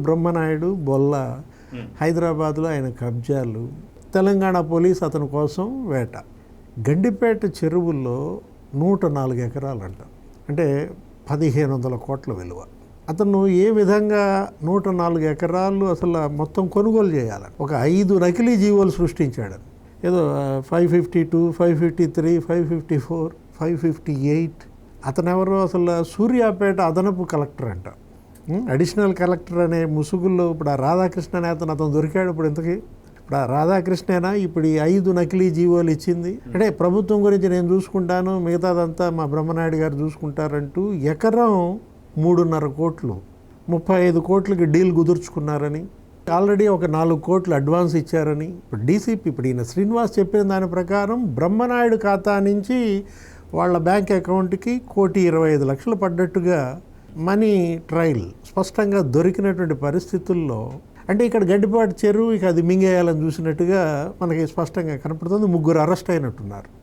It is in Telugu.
బ్రహ్మనాయుడు, బొల్ల, హైదరాబాద్లో ఆయన కబ్జాలు, తెలంగాణ పోలీస్ అతని కోసం వేట. గండిపేట చెరువుల్లో 104 ఎకరాలంట, అంటే 1500 కోట్ల విలువ. అతను ఏ విధంగా 104 ఎకరాలు అసలు మొత్తం కొనుగోలు చేయాలని ఒక 5 నకిలీ జీవోలు సృష్టించాడు. ఏదో 552, 553, 554, 558. అతను ఎవరో అసలు సూర్యాపేట అదనపు కలెక్టర్ అంట, అడిషనల్ కలెక్టర్ అనే ముసుగుల్లో. ఇప్పుడు ఆ రాధాకృష్ణ అనే అతను దొరికాడు. ఇప్పుడు ఇంతకీ ఇప్పుడు ఆ రాధాకృష్ణేనా ఇప్పుడు ఈ 5 నకిలీ జీవోలు ఇచ్చింది? అంటే ప్రభుత్వం గురించి నేను చూసుకుంటాను, మిగతాదంతా మా బ్రహ్మనాయుడు గారు చూసుకుంటారంటూ ఎకరం 3.5 కోట్లు, 35 కోట్లకి డీల్ కుదుర్చుకున్నారని, ఆల్రెడీ ఒక 4 కోట్లు అడ్వాన్స్ ఇచ్చారని. ఇప్పుడు డీసీపీ ఇప్పుడు ఈయన శ్రీనివాస్ చెప్పిన దాని ప్రకారం బ్రహ్మనాయుడు ఖాతా నుంచి వాళ్ళ బ్యాంక్ అకౌంట్కి 1,25,00,000 పడ్డట్టుగా మనీ ట్రయల్ స్పష్టంగా దొరికినటువంటి పరిస్థితుల్లో, అంటే ఇక్కడ గడ్డిపాటి చెరువు ఇక అది మింగేయాలని చూసినట్టుగా మనకి స్పష్టంగా కనపడుతుంది. 3 అరెస్ట్ అయినట్టున్నారు.